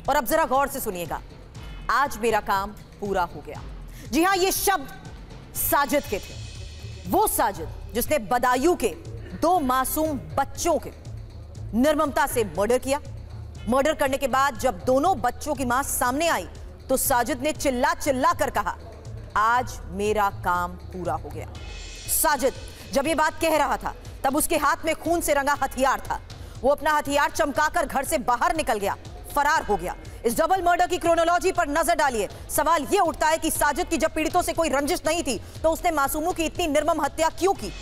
और अब जरा गौर से सुनिएगा, आज मेरा काम पूरा हो गया। जी हां, ये शब्द साजिद के थे, वो साजिद जिसने बदायूं के 2 मासूम बच्चों के निर्ममता से मर्डर किया। मर्डर करने के बाद जब दोनों बच्चों की मां सामने आई तो साजिद ने चिल्ला चिल्ला कर कहा, आज मेरा काम पूरा हो गया। साजिद जब ये बात कह रहा था तब उसके हाथ में खून से रंगा हथियार था। वो अपना हथियार चमकाकर घर से बाहर निकल गया, फरार हो गया। इस डबल मर्डर की क्रोनोलॉजी पर नजर डालिए। सवाल यह उठता है कि साजिद की जब पीड़ितों से कोई रंजिश नहीं थी तो उसने मासूमों की इतनी निर्मम हत्या क्यों की?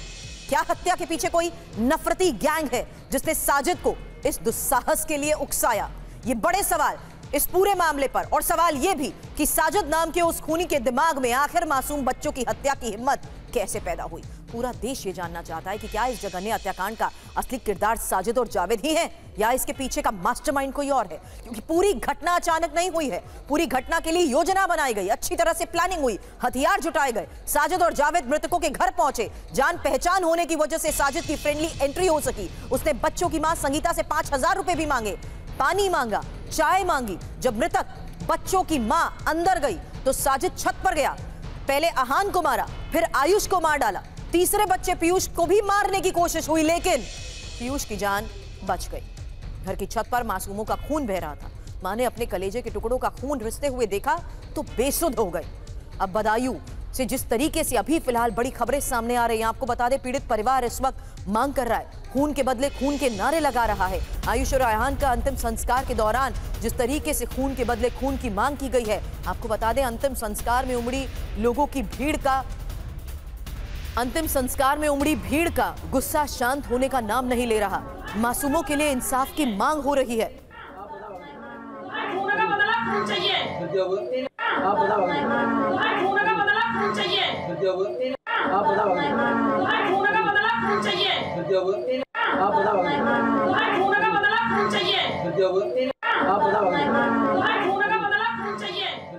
क्या हत्या के पीछे कोई नफरती गैंग है जिसने साजिद को इस दुस्साहस के लिए उकसाया? ये बड़े सवाल इस पूरे मामले पर, और सवाल यह भी कि साजिद नाम के उस खूनी के दिमाग में आखिर मासूम बच्चों की हत्या की हिम्मत कैसे पैदा हुई? पूरा देश ये जानना चाहता है कि क्या इस जघन्य हत्याकांड का असली किरदार साजिद और जावेद ही है या इसके पीछे का मास्टरमाइंड कोई और है? क्योंकि पूरी घटना अचानक नहीं हुई है, पूरी घटना के लिए योजना बनाई गई, अच्छी तरह से प्लानिंग हुई, हथियार जुटाए गए। साजिद और जावेद मृतकों के घर पहुंचे, जान पहचान होने की वजह से साजिद की फ्रेंडली एंट्री हो सकी। उसने बच्चों की मां संगीता से 5,000 रुपए भी मांगे, पानी मांगा, चाय मांगी। जब मृतक बच्चों की मां अंदर गई तो साजिद छत पर गया, पहले अहान को मारा, फिर आयुष को मार डाला। तीसरे बच्चे पीयूष को भी मारने की कोशिश हुई, लेकिन पीयूष की जान बच गई। घर की छत पर मासूमों का खून बह रहा था। मां ने अपने कलेजे के टुकड़ों का खून रिसते हुए देखा तो बेसुध हो गई। अब बदायूं से जिस तरीके से अभी फिलहाल बड़ी खबरें सामने आ रही हैं, आपको बता दें पीड़ित परिवार इस वक्त मांग कर रहा है, खून के बदले खून के नारे लगा रहा है। आयुष और अहान का अंतिम संस्कार के दौरान जिस तरीके से खून के बदले खून की मांग की गई है, आपको बता दें अंतिम संस्कार में उमड़ी भीड़ का गुस्सा शांत होने का नाम नहीं ले रहा। मासूमों के लिए इंसाफ की मांग हो रही है।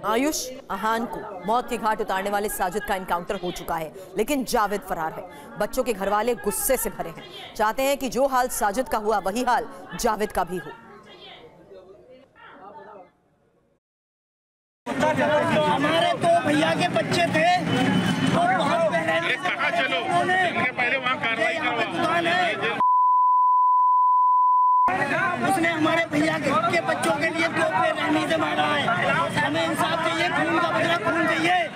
आयुष अहान को मौत के घाट उतारने वाले साजिद का एनकाउंटर हो चुका है, लेकिन जावेद फरार है। बच्चों के घर वाले गुस्से से भरे हैं, चाहते हैं कि जो हाल साजिद का हुआ वही हाल जावेद का भी हो। हमारे 2 भैया के बच्चे थे, चलो पहले वहाँ कार्रवाई करवा। उसने हमारे भैया के बच्चों के लिए 2 बेरहमी से मारा है। हमें इंसाफ चाहिए, खून का बदला खून चाहिए।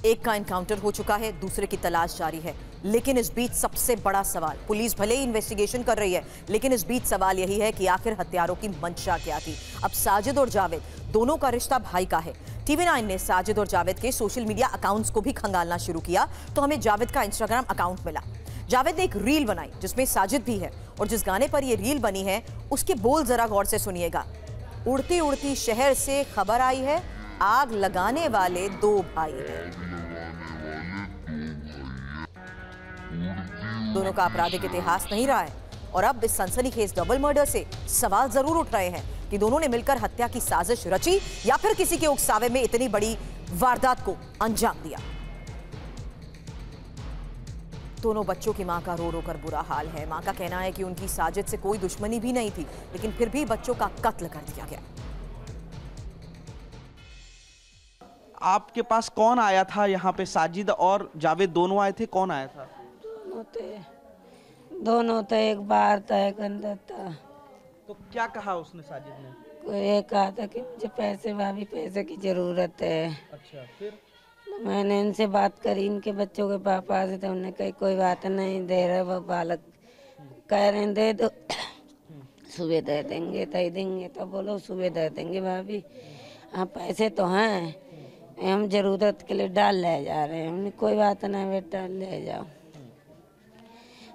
एक का एनकाउंटर हो चुका है, दूसरे की तलाश जारी है, लेकिन इस बीच सबसे बड़ा सवाल, पुलिस भले ही इन्वेस्टिगेशन कर रही है, लेकिन इस बीच सवाल यही है कि आखिर हत्यारों की मंशा क्या थी। अब साजिद और जावेद दोनों का रिश्ता भाई का है। TV9 ने साजिद और जावेद के सोशल मीडिया अकाउंट्स को भी खंगालना शुरू किया तो हमें जावेद का इंस्टाग्राम अकाउंट मिला। जावेद ने एक रील बनाई जिसमें साजिद भी है, और जिस गाने पर यह रील बनी है उसके बोल जरा गौर से सुनिएगा। उड़ती उड़ती शहर से खबर आई है, आग लगाने वाले 2 भाई हैं। दोनों का आपराधिक इतिहास नहीं रहा है, और अब इस सनसनीखेज डबल मर्डर से सवाल जरूर उठ रहे हैं कि दोनों ने मिलकर हत्या की साजिश रची या फिर किसी के उकसावे में इतनी बड़ी वारदात को अंजाम दिया। दोनों बच्चों की मां का रो रो कर बुरा हाल है। मां का कहना है कि उनकी साजिद से कोई दुश्मनी भी नहीं थी, लेकिन फिर भी बच्चों का कत्ल कर दिया गया। आपके पास कौन आया था यहाँ पे? साजिद और जावेद दोनों आए थे, कौन आया था? दोनों थे, एक बाहर था एक अंदर था। तो क्या कहा उसने साजिद ने? कोई एक कहा था कि मुझे भाभी पैसे की जरूरत है। अच्छा, फिर? तो मैंने इनसे बात करी, इनके बच्चों के पापा से, तो उन्होंने कही कोई बात नहीं, दे रहे वो बालक कह रहे दे दो, सुबह दे देंगे तय देंगे। तो बोलो सुबह दे देंगे भाभी, हाँ पैसे तो हैं, हम जरूरत के लिए डाल ले जा रहे हैं। हमने कोई बात नहीं बेटा ले जाओ।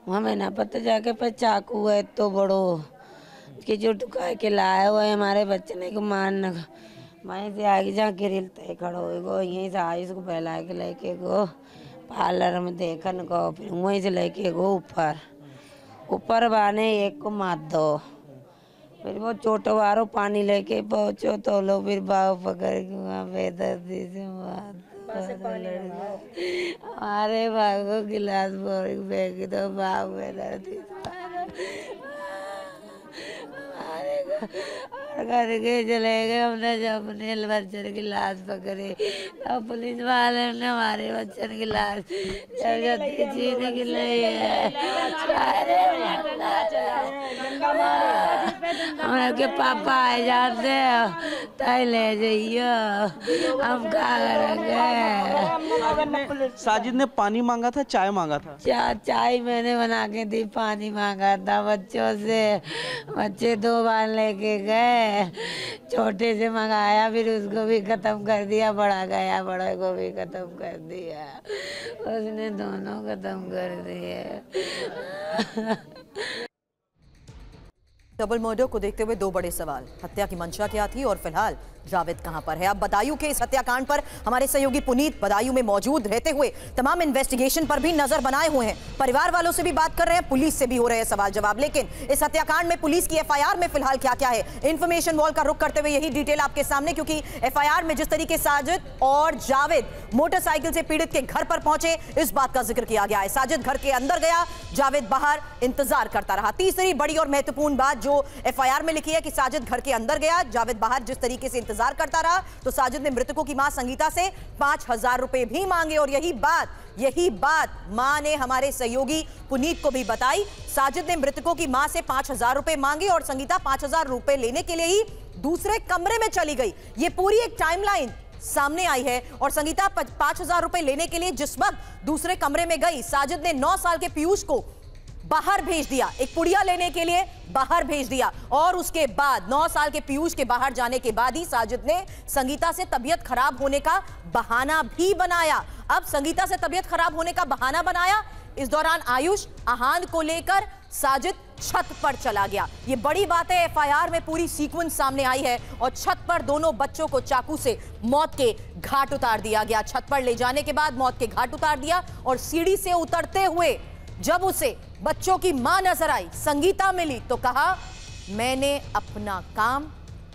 हमें ना पता जाके पर चाकू है तो बड़ो कि जो टुका के लाया हुआ है हमारे बच्चे ने को मारना। वहीं से आगे जा गिरिल तय खड़ो गो, यहीं से आयुष को फैला के लेके गो पार्लर में देखन को, फिर वहीं से लेके गो ऊपर बाने एक को मार दो, फिर वो चोटवारो पानी लेके पहुंचो तो लो, फिर बाव पकड़ के वहाँ बेदर्दी से मार दो। अरे भागो गिलास फेंक दो, बाव बेदर्दी से मारो। और घर के चले गए। हमने जब अपने बच्चन की लाश पकड़ी तब पुलिस वाले ने हमारे बच्चन की लाश छीन के लिए हमारे के पापा आए जाते तय ले जाइयो, हम क्या करेंगे। साजिद ने पानी मांगा था, चाय मांगा था? चाय मैंने बना के दी, पानी मांगा था बच्चों से। बच्चे 2 बार लेके गए, छोटे से मंगाया फिर उसको भी खत्म कर दिया, बड़ा गया बड़े को भी खत्म कर दिया, उसने दोनों खत्म कर दिए। डबल मर्डर को देखते हुए 2 बड़े सवाल, हत्या की मंशा क्या थी और फिलहाल जावेद कहां पर है। अब बदायूं के इस हत्याकांड पर हमारे सहयोगी पुनीत बदायूं में मौजूद रहते हुए तमाम इन्वेस्टिगेशन पर भी नजर बनाए हुए हैं। परिवार वालों से भी बात कर रहे हैं, पुलिस से भी हो रहे हैं सवाल जवाब। लेकिन इस हत्याकांड में पुलिस की एफआईआर में फिलहाल क्या क्या है, इंफॉर्मेशन वॉल का रुख करते हुए यही डिटेल आपके सामने, क्योंकि एफआईआर में जिस तरीके साजिद और जावेद मोटरसाइकिल से पीड़ित के घर पर पहुंचे, इस बात का जिक्र किया गया है। साजिद घर के अंदर गया, जावेद बाहर इंतजार करता रहा। तीसरी बड़ी और महत्वपूर्ण बात जो एफआईआर में लिखी है कि साजिद घर के अंदर गया, जावेद बाहर जिस तरीके से इंतजार करता रहा, तो साजिद ने मृतकों की मां संगीता से 5000 रुपए भी मांगे। और यही बात मां ने हमारे सहयोगी पुनीत को भी बताई। साजिद ने मृतकों की मां से 5000 रुपए मांगे और संगीता 5000 रुपए लेने के लिए ही दूसरे कमरे में चली गई। ये पूरी एक टाइमलाइन सामने आई है। और संगीता 5000 रुपए लेने के लिए जिस वक्त दूसरे कमरे में गई, साजिद ने 9 साल के पीयूष को बाहर भेज दिया, एक पुड़िया लेने के लिए बाहर भेज दिया। और उसके बाद 9 साल के पीयूष के बाहर जाने के बाद ही साजिद ने संगीता से तबीयत खराब होने का बहाना भी बनाया। अब संगीता से तबीयत खराब होने का बहाना बनाया, इस दौरान आयुष आहान को लेकर साजिद छत पर चला गया। ये बड़ी बात है, एफआईआर में पूरी सीक्वेंस सामने आई है। और छत पर दोनों बच्चों को चाकू से मौत के घाट उतार दिया गया। छत पर ले जाने के बाद मौत के घाट उतार दिया और सीढ़ी से उतरते हुए जब उसे बच्चों की मां नजर आई, संगीता मिली, तो कहा मैंने अपना काम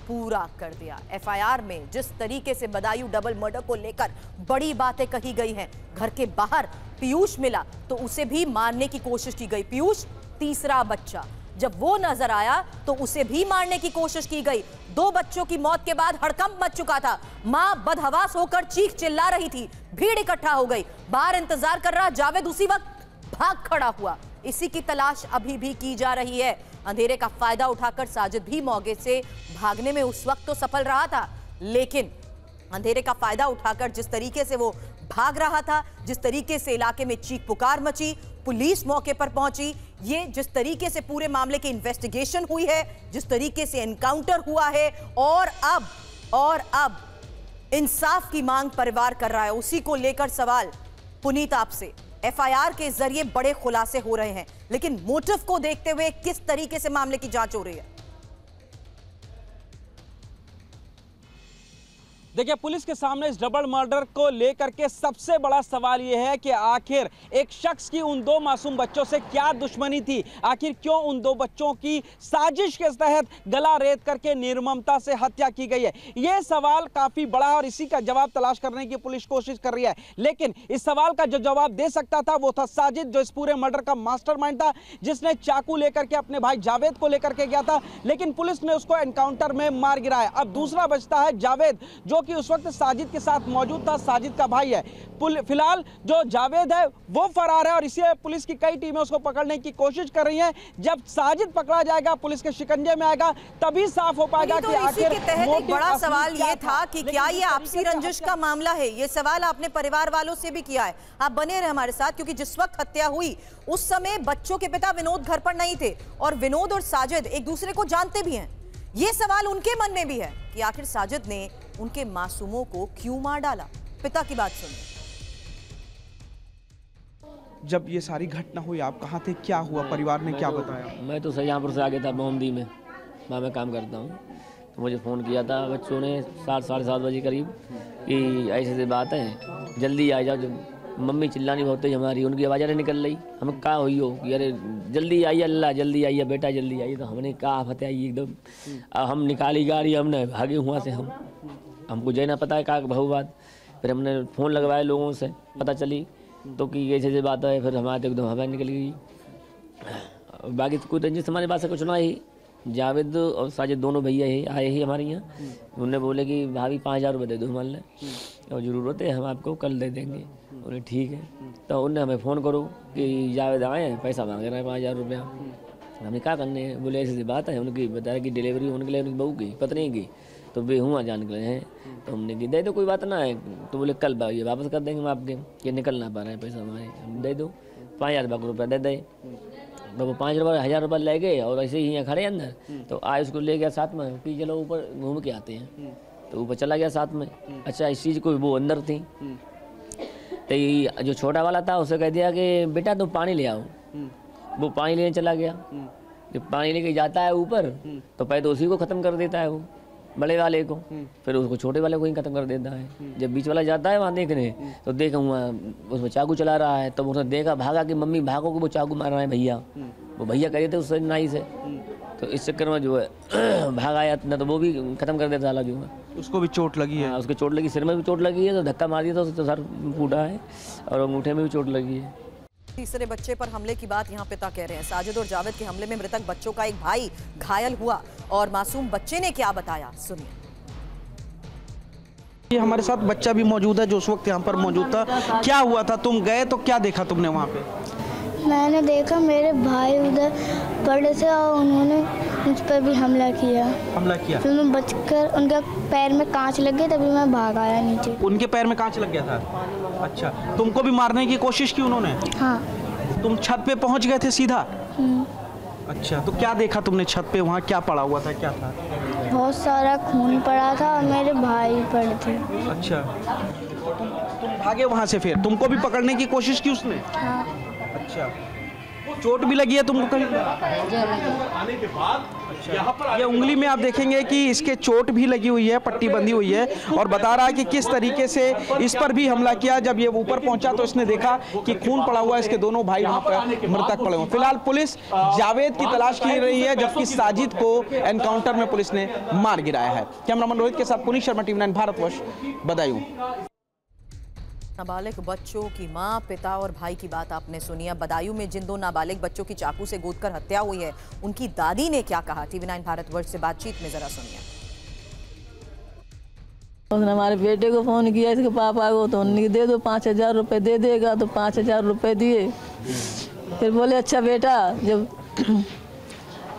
पूरा कर दिया। एफआईआर में जिस तरीके से बदायूं डबल मर्डर को लेकर बड़ी बातें कही गई हैं, घर के बाहर पीयूष मिला तो उसे भी मारने की कोशिश की गई। पीयूष तीसरा बच्चा, जब वो नजर आया तो उसे भी मारने की कोशिश की गई। 2 बच्चों की मौत के बाद हड़कंप मच चुका था। मां बदहवास होकर चीख चिल्ला रही थी, भीड़ इकट्ठा हो गई। बाहर इंतजार कर रहा जावेद उसी वक्त भाग खड़ा हुआ। इसी की तलाश अभी भी की जा रही है। अंधेरे का फायदा उठाकर साजिद भी मौके से भागने में उस वक्त तो सफल रहा था, लेकिन अंधेरे का फायदा उठाकर जिस तरीके से वो भाग रहा था, जिस तरीके से इलाके में चीख पुकार मची, पुलिस मौके पर पहुंची, ये जिस तरीके से पूरे मामले की इन्वेस्टिगेशन हुई है, जिस तरीके से एनकाउंटर हुआ है, और अब इंसाफ की मांग परिवार कर रहा है। उसी को लेकर सवाल पुनीत आपसे, एफआईआर के जरिए बड़े खुलासे हो रहे हैं, लेकिन मोटिव को देखते हुए किस तरीके से मामले की जांच हो रही है? देखिए, पुलिस के सामने इस डबल मर्डर को लेकर के सबसे बड़ा सवाल यह है कि आखिर एक शख्स की उन 2 मासूम बच्चों से क्या दुश्मनी थी, आखिर क्यों उन 2 बच्चों की साजिश के तहत गला रेत करके निर्ममता से हत्या की गई है। यह सवाल काफी बड़ा है और इसी का जवाब तलाश करने की पुलिस कोशिश कर रही है। लेकिन इस सवाल का जो जवाब दे सकता था वो था साजिद, जो इस पूरे मर्डर का मास्टरमाइंड था, जिसने चाकू लेकर के अपने भाई जावेद को लेकर के गया था, लेकिन पुलिस ने उसको एनकाउंटर में मार गिराया। अब दूसरा बचता है जावेद, जो कि उस वक्त साजिद के साथ मौजूद था, साजिद का भाई है। फिलहाल जो जावेद है वो फरार है और इसी पुलिस की कई टीमें उसको पकड़ने की कोशिश कर रही हैं। जब साजिद पकड़ा जाएगा, पुलिस के शिकंजे में आएगा, तभी साफ हो पाएगा कि आखिर के तहत एक बड़ा सवाल ये था कि क्या ये आपसी रंजिश का मामला है। ये सवाल आपने परिवार वालों से भी किया है। आप बने रहे हमारे साथ, क्योंकि जिस वक्त हत्या हुई उस समय बच्चों के पिता विनोद घर पर नहीं थे और विनोद और साजिद एक दूसरे को जानते भी हैं। ये सवाल उनके मन में भी है कि आखिर साजिद ने उनके मासूमों को क्यों मार डाला। पिता की बात सुनिए। जब ये सारी घटना हुई, आप कहाँ थे, क्या हुआ, परिवार ने क्या बताया? मैं तो सयामपुर से आ गया था, मोमदी में, वहाँ मैं काम करता हूँ। तो मुझे फ़ोन किया था बच्चों ने 7 साढ़े 7 बजे करीब कि ऐसी बात है, जल्दी आ जाओ। जब मम्मी चिल्लानी बहुत तेज हमारी, उनकी आवाज़ अरे निकल रही, हमें कहाँ हुई हो कि अरे जल्दी आइए, अल्लाह जल्दी आइए, बेटा जल्दी आइए। तो हमने कहा फतेह आई एकदम, हम निकाली गाड़ी, हमने भागे हुआ से, हमको जो ना पता है कहा बहु बात। फिर हमने फ़ोन लगवाए लोगों से, पता चली तो कि ऐसे बात है। फिर हमारे एकदम हवा निकल गई। बाकी तो कोई रंजिश हमारे पास से कुछ ना ही, जावेद और साजिद दोनों भैया ही आए ही हमारे यहाँ। उन्होंने बोले कि भाभी 5000 रुपये दे दो हमारे और ज़रूरत है, हम आपको कल दे देंगे। बोले ठीक है। तो उनने हमें फ़ोन करो कि जावेद आए हैं, पैसा मांग रहे हैं 5000 रुपया। हमें क्या करने हैं? बोले ऐसी बात है। उनकी बताया कि डिलीवरी होने के लिए उनकी बहू की पत्नी की, तो वे हुआ जान के हैं। तो हमने कि दे दो, कोई बात ना है। तो बोले कल ये वापस कर देंगे हम आपके, कि निकल ना पा रहे हैं पैसा हमारे, हम दे दो 5000 रुपया दे दे। तो वो 1000 रुपये ले गए और ऐसे ही यहाँ खड़े अंदर। तो आए उसको ले गया साथ में कि चलो ऊपर घूम के आते हैं। तो ऊपर चला गया साथ में। अच्छा, इस चीज़ को वो अंदर थी। तो ये जो छोटा वाला था उसे कह दिया कि बेटा तुम पानी ले आओ। वो पानी लेने चला गया। जब पानी लेके जाता है ऊपर तो पहले तो उसी को ख़त्म कर देता है वो बड़े वाले को, फिर उसको छोटे वाले को ही ख़त्म कर देता है। जब बीच वाला जाता है वहाँ देखने तो देखा हुआ उसमें चाकू चला रहा है। तब उसने देखा, भागा कि मम्मी भागो कि वो चाकू मार रहा है भैया। वो भैया कह रहे थे उससे नाई से। तो इस चक्कर में जो है भाग आया ना, तो वो भी ख़त्म कर देता है जो है। उसको भी चोट लगी है? उसके चोट लगी, सिर में भी चोट लगी है, तो धक्का मार दिया तो सर फूटा है और अंगूठे में भी चोट लगी है। तीसरे बच्चे पर हमले की बात यहाँ पिता कह रहे हैं। साजिद और जावेद के हमले में मृतक बच्चों का एक भाई घायल हुआ और मासूम बच्चे ने क्या बताया, सुनिए। ये हमारे साथ बच्चा भी मौजूद है जो उस वक्त यहाँ पर मौजूद था। क्या हुआ था? तुम गए तो क्या देखा तुमने वहाँ पे? मैंने देखा मेरे भाई उधर पड़े थे और उन्होंने मुझ पर भी हमला किया। फिर मैं बचकर, उनके पैर में कांच लग गए, तभी मैं भाग आया नीचे। उनके पैर में कांच लग गया था? अच्छा, तुमको भी मारने की कोशिश की उन्होंने? हाँ। तुम छत पे पहुंच गए थे सीधा? अच्छा, तो क्या देखा तुमने छत पे? वहाँ क्या पड़ा हुआ था, क्या था? बहुत सारा खून पड़ा था और मेरे भाई पड़े थे। अच्छा, तुम भागे वहाँ से, फिर तुमको भी पकड़ने की कोशिश की उसने? हाँ। अच्छा, चोट भी लगी है तुमको कहीं? आने के बाद अच्छा, ये उंगली में आप देखेंगे कि इसके चोट भी लगी हुई है, पट्टी बंधी हुई है और बता रहा है कि किस तरीके से इस पर भी हमला किया। जब ये ऊपर पहुंचा तो इसने देखा कि खून पड़ा हुआ है, इसके दोनों भाई वहां पर मृतक पड़े हुए। फिलहाल पुलिस जावेद की तलाश की रही है, जबकि साजिद को एनकाउंटर में पुलिस ने मार गिराया है। कैमरामैन रोहित के साथ पुनीत शर्मा, TV9 भारतवर्ष, बदायूं। नाबालिग बच्चों की मां, पिता और भाई की बात आपने सुनी। अब बदायूं में जिन दो नाबालिग बच्चों की चाकू से गोदकर हत्या हुई है, उनकी दादी ने क्या कहा, TV9 भारतवर्ष से बातचीत में जरा सुनिए। उसने हमारे बेटे को फोन किया इसके पापा को, तो उन्होंने दे दो 5000 रुपये दे देगा, तो 5000 रुपये दिए। फिर बोले अच्छा बेटा, जब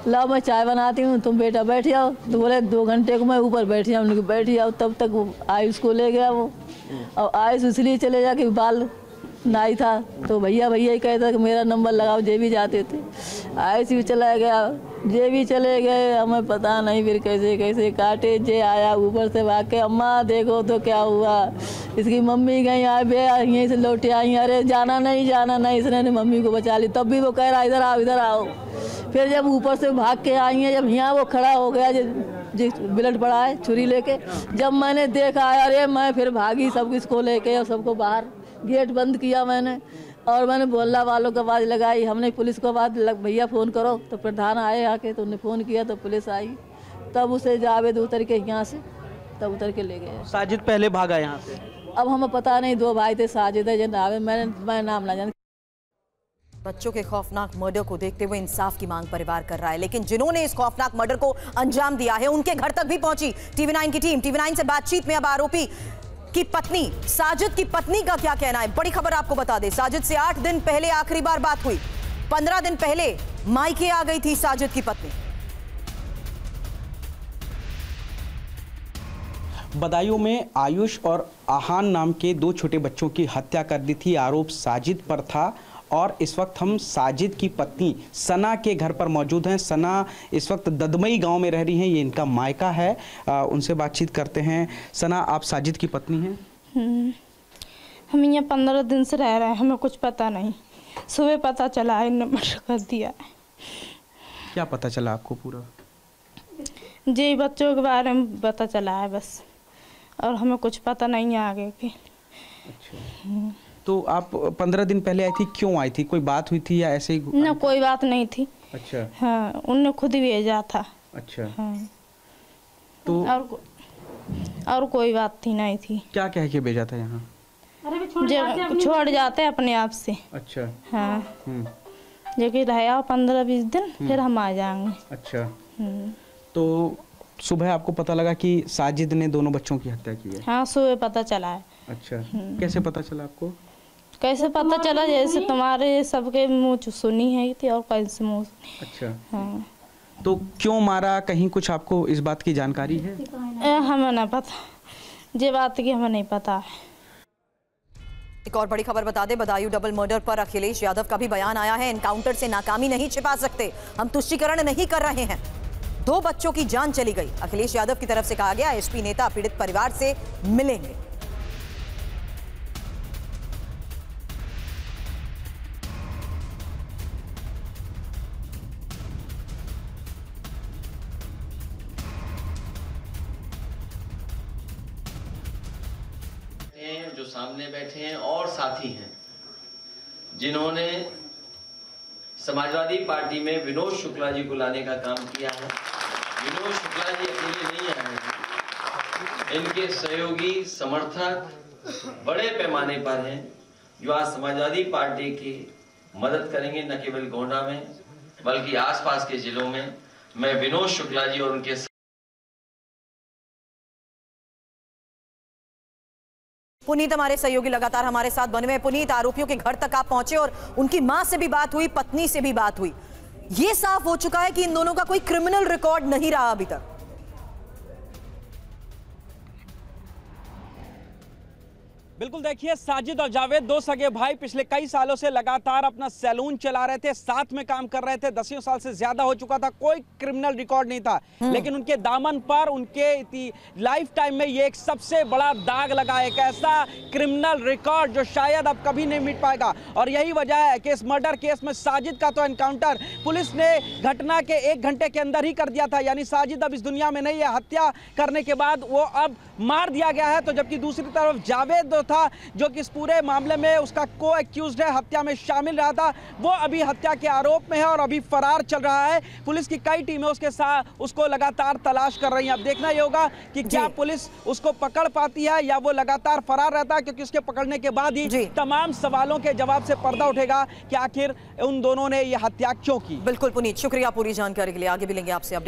लाओ मैं चाय बनाती हूँ, तुम बेटा बैठ जाओ। तो बोले 2 घंटे को मैं ऊपर बैठ जाऊँ। उनकी बैठ जाओ, तब तक वो आयुष को ले गया वो। और आयुष इसलिए चले जा कि बाल नाई था, तो भैया ही कहता कि मेरा नंबर लगाओ, जे भी जाते थे। आयुष भी चला गया, जे भी चले गए, हमें पता नहीं फिर कैसे कैसे काटे। जे आया ऊपर से भाग के, अम्मा देखो तो क्या हुआ। इसकी मम्मी गई आए बे, यहीं से लौटे आई, अरे जाना नहीं। इसने मम्मी को बचा ली, तब भी वो कह रहा इधर आओ। फिर जब ऊपर से भाग के आई हैं, जब यहाँ वो खड़ा हो गया, जो ब्लड पड़ा है छुरी लेके, जब मैंने देखा अरे मैं फिर भागी सब किसको लेके और सबको बाहर गेट बंद किया मैंने। और मैंने मोहल्ला वालों को आवाज़ लगाई, हमने पुलिस को आवाज़ भैया फ़ोन करो, तो प्रधान आए आके, तो उन्हें फ़ोन किया तो पुलिस आई। तब उसे जावेद उतर के यहाँ से तब उतर के ले गए। साजिद पहले भागा यहाँ से? अब हमें पता नहीं, 2 भाई थे, साजिद है जनाब, मैं नाम ना जान। बच्चों के खौफनाक मर्डर को देखते हुए इंसाफ की मांग परिवार कर रहा है, लेकिन जिन्होंने इस खौफनाक मर्डर को अंजाम दिया है उनके घर तक भी पहुंची TV9 की टीम। TV9 से बातचीत में अब आरोपी की पत्नी, साजिद की पत्नी का क्या कहना है। बड़ी खबर आपको बता दें, साजिद से 8 दिन पहले आखिरी बार बात हुई। 15 दिन पहले मायके आ गई थी साजिद की पत्नी। बदायूं में आयुष और आहान नाम के 2 छोटे बच्चों की हत्या कर दी थी। आरोप साजिद पर था और इस वक्त हम साजिद की पत्नी सना के घर पर मौजूद हैं। सना इस वक्त ददमई गांव में रह रही हैं, ये इनका मायका है। उनसे बातचीत करते हैं। सना, आप साजिद की पत्नी हैं? हम यहाँ 15 दिन से रह रहे हैं, हमें कुछ पता नहीं। सुबह पता चला है इन्होंने मर्डर कर दिया है। क्या पता चला आपको पूरा? जी बच्चों के बारे में पता चला है बस, और हमें कुछ पता नहीं है आगे की। अच्छा, तो आप 15 दिन पहले आई थी, क्यों आई थी? कोई बात हुई थी या ऐसे ही? ना, कोई बात नहीं थी। अच्छा। हाँ, उनने खुद ही भेजा था। अच्छा। हाँ। तो और कोई बात थी नहीं थी। क्या कह के भेजा था यहाँ? छोड़ जाते अपने आप से। अच्छा। हाँ, जो कि रहा 15-20 दिन, फिर हम आ जाएंगे। अच्छा। तो सुबह आपको पता लगा कि साजिद ने दोनों बच्चों की हत्या की है? हाँ, सुबह पता चला है। अच्छा, कैसे पता चला आपको? कैसे पता चला, जैसे तुम्हारे सबके मुँह सुनी है थी और कैसे मुँह। अच्छा, हाँ। तो क्यों मारा, कहीं कुछ आपको इस बात की जानकारी है? हमें नहीं पता, ये बात की हमें नहीं पता है। एक और बड़ी खबर बता दें, बदायूं डबल मर्डर पर अखिलेश यादव का भी बयान आया है। एनकाउंटर से नाकामी नहीं छिपा सकते, हम तुष्टीकरण नहीं कर रहे हैं। 2 बच्चों की जान चली गई। अखिलेश यादव की तरफ से कहा गया, एसपी नेता पीड़ित परिवार से मिलेंगे। जो सामने बैठे हैं और साथी हैं जिन्होंने समाजवादी पार्टी में विनोद शुक्ला जी को लाने का काम किया है। विनोद शुक्ला जी अकेले नहीं आए हैं, इनके सहयोगी समर्थक बड़े पैमाने पर हैं जो आज समाजवादी पार्टी की मदद करेंगे, न केवल गोंडा में बल्कि आसपास के जिलों में। मैं विनोद शुक्ला जी और उनके पुनीत हमारे सहयोगी लगातार हमारे साथ बने हुए। पुनीत, आरोपियों के घर तक आप पहुंचे और उनकी मां से भी बात हुई, पत्नी से भी बात हुई। यह साफ हो चुका है कि इन दोनों का कोई क्रिमिनल रिकॉर्ड नहीं रहा अभी तक। बिल्कुल, देखिए साजिद और जावेद 2 सगे भाई पिछले कई सालों से लगातार अपना सैलून चला रहे थे, साथ में काम कर रहे थे। 10 साल से ज्यादा हो चुका था, कोई क्रिमिनल रिकॉर्ड नहीं था, लेकिन उनके दामन पर उनके लाइफ टाइम में ये एक सबसे बड़ा दाग लगा, एक ऐसा क्रिमिनल रिकॉर्ड जो शायद अब कभी नहीं मिट पाएगा। और यही वजह है कि इस मर्डर केस में साजिद का तो एनकाउंटर पुलिस ने घटना के 1 घंटे के अंदर ही कर दिया था, यानी साजिद अब इस दुनिया में नहीं है। हत्या करने के बाद वो अब मार दिया गया है। तो जबकि दूसरी तरफ जावेद था जो कि इस पूरे मामले में उसका को एक्यूज्ड है, हत्या में शामिल रहा था, वो अभी हत्या के आरोप में है और अभी फरार चल रहा है। पुलिस की कई टीमें उसके साथ उसको लगातार तलाश कर रही हैं। अब देखना ये होगा कि क्या पुलिस उसको पकड़ पाती है या वो लगातार फरार रहता है, क्योंकि उसके पकड़ने के बाद ही तमाम सवालों के जवाब से पर्दा उठेगा कि आखिर उन दोनों ने ये हत्या क्यों की। बिल्कुल पुनीत, शुक्रिया पूरी जानकारी के लिए। आगे भी लेंगे आपसे अपडेट।